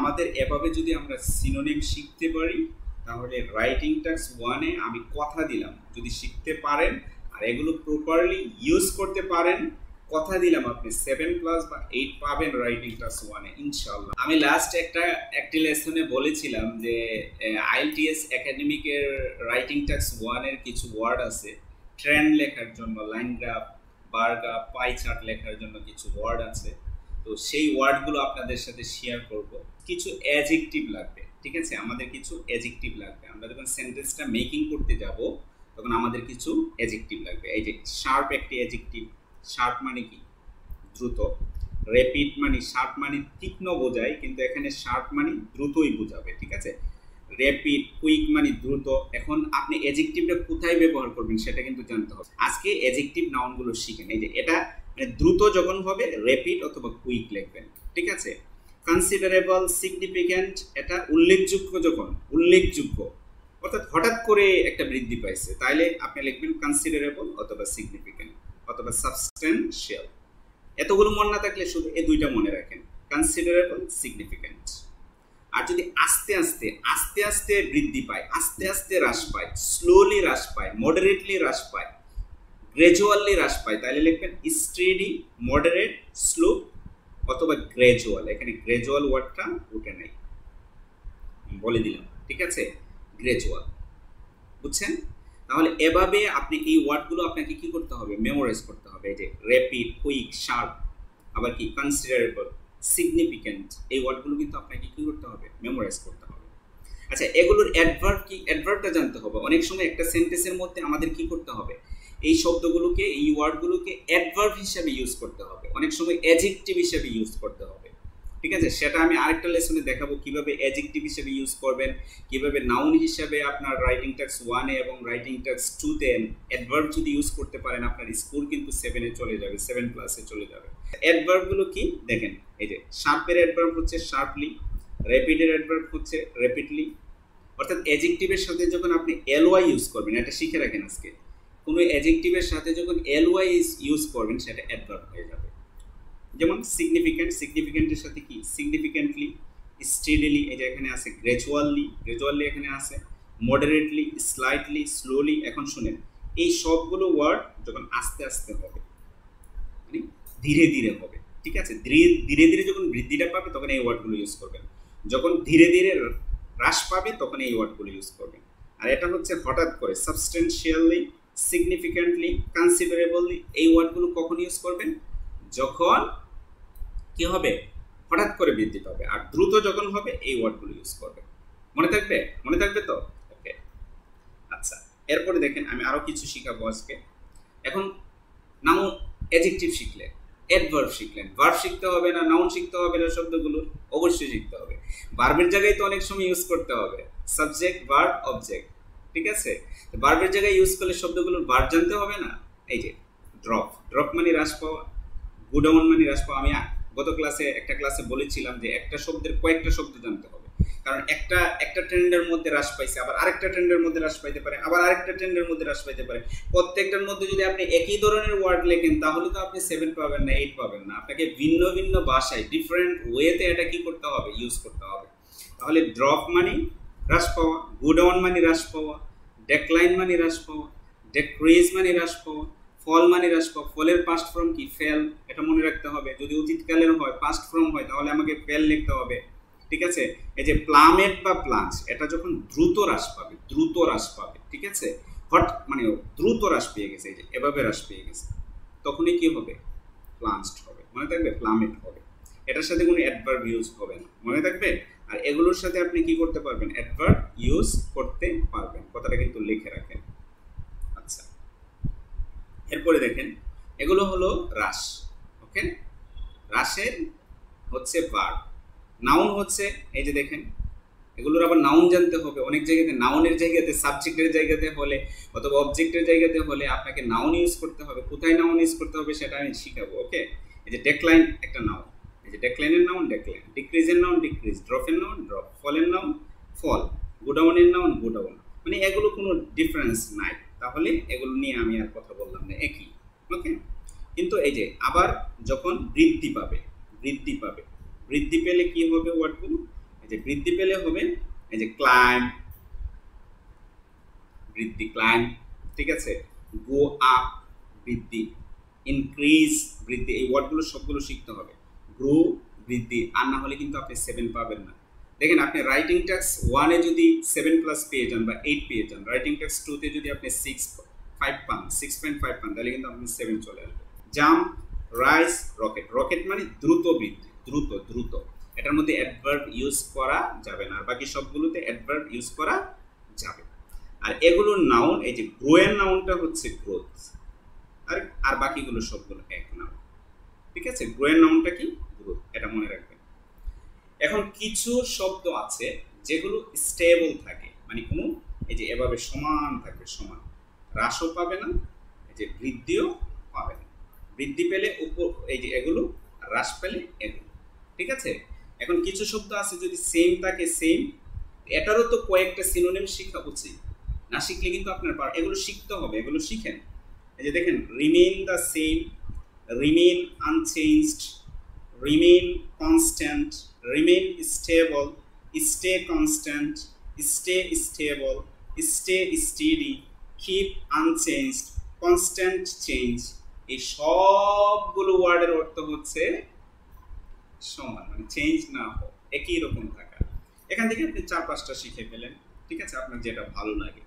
আমাদের এভাবে যদি আমরা সিনোনিম শিখতে পারি তাহলে রাইটিং টাস্ক 1-এ আমি কথা দিলাম যদি শিখতে পারেন আর এগুলো প্রপারলি ইউজ করতে পারেন, কথা দিলাম আপনি 7+ বা 8 পাবেন রাইটিং টাস্ক 1-এ ইনশাআল্লাহ। আমি লাস্ট একটি লেসনে বলেছিলাম যে আইএলটিএস একাডেমিকের রাইটিং টাস্ক 1-এর কিছু ওয়ার্ড আছে ট্রেন্ড লেখার জন্য, line graph, bar graph, pie chart লেখার জন্য কিছু ওয়ার্ড আছে। তো সেই ওয়ার্ডগুলো আপনাদের সাথে শেয়ার করব। কিছু অ্যাডজেক্টিভ লাগবে, ঠিক আছে? আমাদের কিছু অ্যাডজেক্টিভ লাগবে। আমরা যখন সেন্টেন্সটা মেকিং করতে যাব তখন আমাদের কিছু অ্যাডজেক্টিভ লাগবে। এই যে শার্প একটি অ্যাডজেক্টিভ। শার্প মানে কি? দ্রুত। র্যাপিড মানে, শার্প মানে তীক্ষ্ণ বোঝায়, কিন্তু এখানে শার্প মানে দ্রুতই বোঝাবে, ঠিক আছে? র্যাপিড, কুইক মানে দ্রুত। এখন আপনি অ্যাডজেক্টিভটা কোথায় ব্যবহার করবেন সেটা কিন্তু জানতে হবে। আজকে অ্যাডজেক্টিভ নাউনগুলো শিখেন। এই যে এটা মানে দ্রুত যখন হবে র্যাপিড অথবা কুইক লিখবেন, ঠিক আছে? কনসিডারেবল, সিগনিফিক্যান্ট, এটা উল্লেখযোগ্য, যখন উল্লেখযোগ্য অর্থাৎ হঠাৎ করে একটা বৃদ্ধি পাইছে তাইলে আপনি লিখবেন কনসিডারেবল অথবা সিগনিফিক্যান্ট অথবা সাবস্টেন্সিয়াল। এতগুলো মনে না থাকলে শুধু এই দুইটা মনে রাখেন, কনসিডারেবল, সিগনিফিক্যান্ট। আর যদি আস্তে আস্তে আস্তে আস্তে বৃদ্ধি পায়, আস্তে আস্তে হ্রাস পায়, স্লোলি হ্রাস পায়, মডারেটলি হ্রাস পায়, গ্র্যাজুয়ালি হ্রাস পায়, তাহলে লিখবেন স্টেডি, মডারেট, স্লো অথবা গ্র্যাজুয়াল। এখানে গ্র্যাজুয়াল ওয়ার্ডটা উঠে নাই, বলে দিলাম, ঠিক আছে? গ্র্যাজুয়াল, বুঝছেন? তাহলে এভাবে আপনি এই ওয়ার্ডগুলো আপনাকে কি করতে হবে? মেমোরাইজ করতে হবে। এই যে র্যাপিড, কুইক, শার্প, আবার কি কনসিডারেবল, সিগনিফিক্যান্ট, এই ওয়ার্ডগুলো কিন্তু আপনাকে কি করতে হবে? মেমোরাইজ করতে হবে। আচ্ছা, এগুলোর অ্যাডভার্ব কি? অ্যাডভার্বটা জানতে হবে। অনেক সময় একটা সেন্টেন্সের মধ্যে আমাদের কি করতে হবে? এই শব্দগুলোকে, এই ওয়ার্ডগুলোকে অ্যাডভার্ব হিসাবে ইউজ করতে হবে, অনেক সময় অ্যাডজেক্টিভ হিসাবে ইউজ করতে হবে, ঠিক আছে? সেটা আমি আরেকটা লেসনে দেখাবো কিভাবে অ্যাডজেক্টিভ হিসেবে ইউজ করবেন, কিভাবে নাউন হিসাবে আপনার রাইটিং টাস্ক 1-এ এবং রাইটিং টাস্ক 2-তে অ্যাডভার্ব যদি ইউজ করতে পারেন আপনার স্কোর কিন্তু 7-এ চলে যাবে, 7+-এ চলে যাবে। অ্যাডভার্বগুলো কি দেখেন, এই যে শার্পের অ্যাডভার্ব হচ্ছে শার্পলি, র্যাপিডের অ্যাডভার্ব হচ্ছে র্যাপিডলি। অর্থাৎ অ্যাডজেক্টিভের সাথে যখন আপনি এলওয়াই ইউজ করবেন, এটা শিখে রাখেন আজকে, কোনো অ্যাডজেক্টিভের সাথে যখন এলওয়াই ইউজ করবেন সেটা অ্যাডভার্ব হয়ে যাবে। যেমন সিগনিফিক্যান্ট, সিগনিফিক্যান্টের সাথে কি? সিগনিফিক্যান্টলি, স্টেডিলি, এই যে এখানে আছে গ্র্যাজুয়ালি, গ্র্যাজুয়ালি এখানে আছে, মডারেটলি, স্লাইটলি, স্লোলি। এখন শুনেন, এই সবগুলো ওয়ার্ড যখন আস্তে আস্তে হবে, মানে ধীরে ধীরে হবে, ঠিক আছে? ধীরে ধীরে যখন বৃদ্ধিটা পাবে তখন এই ওয়ার্ডগুলো ইউজ করবেন, যখন ধীরে ধীরে হ্রাস পাবে তখন এই ওয়ার্ডগুলো ইউজ করবেন। আর এটা হচ্ছে হঠাৎ করে, সাবস্টেন্সিয়ালি, সিগনিফিক্যান্টলি, কনসিডারেবলি, এই ওয়ার্ডগুলো কখন ইউজ করবেন? যখন কি হবে? হঠাৎ করে বৃদ্ধি পাবে। আর দ্রুত যখন হবে এই ওয়ার্ডগুলো ইউজ করবে। মনে থাকবে? মনে থাকবে তো? ওকে, আচ্ছা। এরপরে দেখেন আমি আরো কিছু শিখাবো আজকে। এখন নাউন, অ্যাডজেক্টিভ শিখলেন, অ্যাডভার্ব শিখলেন, ভার্ব শিখতে হবে না, নাউন শিখতে হবে না, শব্দগুলো অবশ্যই শিখতে হবে। ভার্বের জায়গায় তো অনেক সময় ইউজ করতে হবে সাবজেক্ট, ভার্ব, অবজেক্ট, ঠিক আছে? তো ভার্বের জায়গায় ইউজ করলে শব্দগুলোর ভার্ব জানতে হবে না। এই যে ড্রপ, ড্রপ মানে হ্রাস পাওয়া, গো ডাউন মানে হ্রাস পাওয়া। আমি গত একটা ক্লাসে বলেছিলাম যে একটা শব্দের কয়েকটা শব্দ জানতে হবে, কারণ একটা ট্রেন্ডের মধ্যে হ্রাস পাইছে, আবার আরেকটা ট্রেন্ডের মধ্যে হ্রাস পাইতে পারে, আবার আরেকটা ট্রেন্ডের মধ্যে হ্রাস পাইতে পারে। প্রত্যেকটার মধ্যে যদি আপনি একই ধরনের ওয়ার্ড লেখেন তাহলে তো আপনি 7 পাবেন না, 8 পাবেন না। আপনাকে ভিন্ন ভিন্ন ভাষায়, ডিফারেন্ট ওয়েতে এটা কি করতে হবে? ইউজ করতে হবে। তাহলে ড্রপ মানে হ্রাস পাওয়া, গো ডাউন মানে হ্রাস পাওয়া, ডেক্লাইন মানে হ্রাস পাওয়া, ডেক্রিজ মানে হ্রাস পাওয়া, ফল মানে হ্রাস পাওয়া। ফলের পাস্ট ফর্ম কি? ফেল, এটা মনে রাখতে হবে। যদি অতীতকালের হয়, পাস্ট ফর্ম হয়, তাহলে আমাকে ফেল লিখতে হবে, ঠিক আছে? এই যে প্লামেট বা প্লাঞ্চ, এটা যখন দ্রুত হ্রাস পাবে, দ্রুত হ্রাস পাবে, ঠিক আছে? হট মানে দ্রুত হ্রাস পেয়ে গেছে, এই যে এভাবে হ্রাস পেয়ে গেছে, তখনই কি হবে? প্লাঞ্চড হবে, মনে থাকবে? প্লামেট হবে। এটার সাথে কোনো অ্যাডভার্ব ইউজ হবে না, মনে থাকবে? আর এগুলোর সাথে আপনি কি করতে পারবেন? অ্যাডভার্ব ইউজ করতে পারবেন, কথাটা কিন্তু লিখে রাখেন। আচ্ছা, এরপরে দেখেন, এগুলো হলো হ্রাস, ওকে? হ্রাসের হচ্ছে ভার্ব। নাউন হচ্ছে, এই যে দেখেন, এগুলোর আবার নাউন জানতে হবে। অনেক জায়গাতে নাউনের জায়গাতে, সাবজেক্টের জায়গাতে হলে অথবা অবজেক্টের জায়গাতে হলে আপনাকে নাউন ইউজ করতে হবে। কোথায় নাউন ইউজ করতে হবে সেটা আমি শিখাবো, ওকে? এই যে ডেক্লাইন একটা নাউন, এই যে ডেক্লাইনের নাউন ডেক্লাইন, ডিক্রিজের নাউন ডিক্রিজ, ড্রপের নাউন ড্রপ, ফলের নাউন ফল, গো ডাউনের নাউন গো ডাউন। মানে এগুলো কোনো ডিফারেন্স নাই, তাহলে এগুলো নিয়ে আমি আর কথা বললাম না, একই, ওকে? কিন্তু এই যে আবার যখন বৃদ্ধি পাবে, বৃদ্ধি পাবে, বৃদ্ধি পেলে কি হবে ওয়ার্ডগুলো? বৃদ্ধি পেলে হবে এই যে ক্লাইম, বৃদ্ধি ক্লাইম, ঠিক আছে, গো আপ বৃদ্ধি, ইনক্রিজ বৃদ্ধি, এই ওয়ার্ডগুলো সবগুলো শিখতে হবে। গ্রো বৃদ্ধি, আর না হলে কিন্তু আপনি 7 পাবেন না। দেখেন আপনি রাইটিং টাস্ক 1-এ যদি 7+ পেয়ে যান বা 8 পেয়ে যান, রাইটিং টাস্ক 2-তে যদি আপনি 6.5 পান তাহলে কিন্তু আপনি 7 চলে আসবে। জাম্প, রাইজ, রকেট, রকেট মানে দ্রুত বৃদ্ধি, দ্রুত দ্রুত, এটার মধ্যে অ্যাডভার্ব ইউজ করা যাবে না, আর বাকি সবগুলোতে অ্যাডভার্ব ইউজ করা যাবে। আর এগুলোর নাউন, এই যে গ্রো এর নাউনটা হচ্ছে গ্রোথ, আর বাকিগুলো সবগুলো এক নাউন, ঠিক আছে। গ্রো এর নাউনটা কি? গ্রোথ, এটা মনে রাখবেন। এখন কিছু শব্দ আছে যেগুলো স্টেবল থাকে, মানে কোনো এই যে এভাবে সমান থাকবে, সমান, হ্রাসও পাবে না, এই যে বৃদ্ধিও পাবে না। বৃদ্ধি পেলে উপর এই যে এগুলো, হ্রাস পেলে এগুলো, ঠিক আছে। এখন কিছু শব্দ আছে যদি সেম থাকে, সেম, এটারও তো কয়েকটা সিনোনিম শেখা উচিত, না শিখলে কিন্তু আপনার এগুলো শিখতে হবে, এগুলো শিখেন। এই যে দেখেন, remain the same, remain unchanged, remain constant, remain stable, stay constant, stay stable, stay steady, keep unchanged, constant change, এই সবগুলো ওয়ার্ডের অর্থ হচ্ছে সমান, মানে চেঞ্জ না হোক, একই রকম থাকা। এখান থেকে আপনি 4-5টা শিখে ফেলেন, ঠিক আছে, আপনার যেটা ভালো লাগে।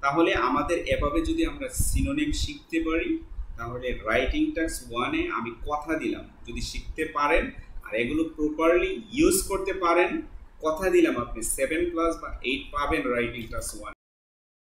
তাহলে আমাদের এভাবে যদি আমরা সিনোনিম শিখতে পারি, তাহলে রাইটিং টাস্ক 1-এ আমি কথা দিলাম যদি শিখতে পারেন আর এগুলো প্রপারলি ইউজ করতে পারেন, কথা দিলাম আপনি 7+ বা 8 পাবেন রাইটিং টাস্ক 1।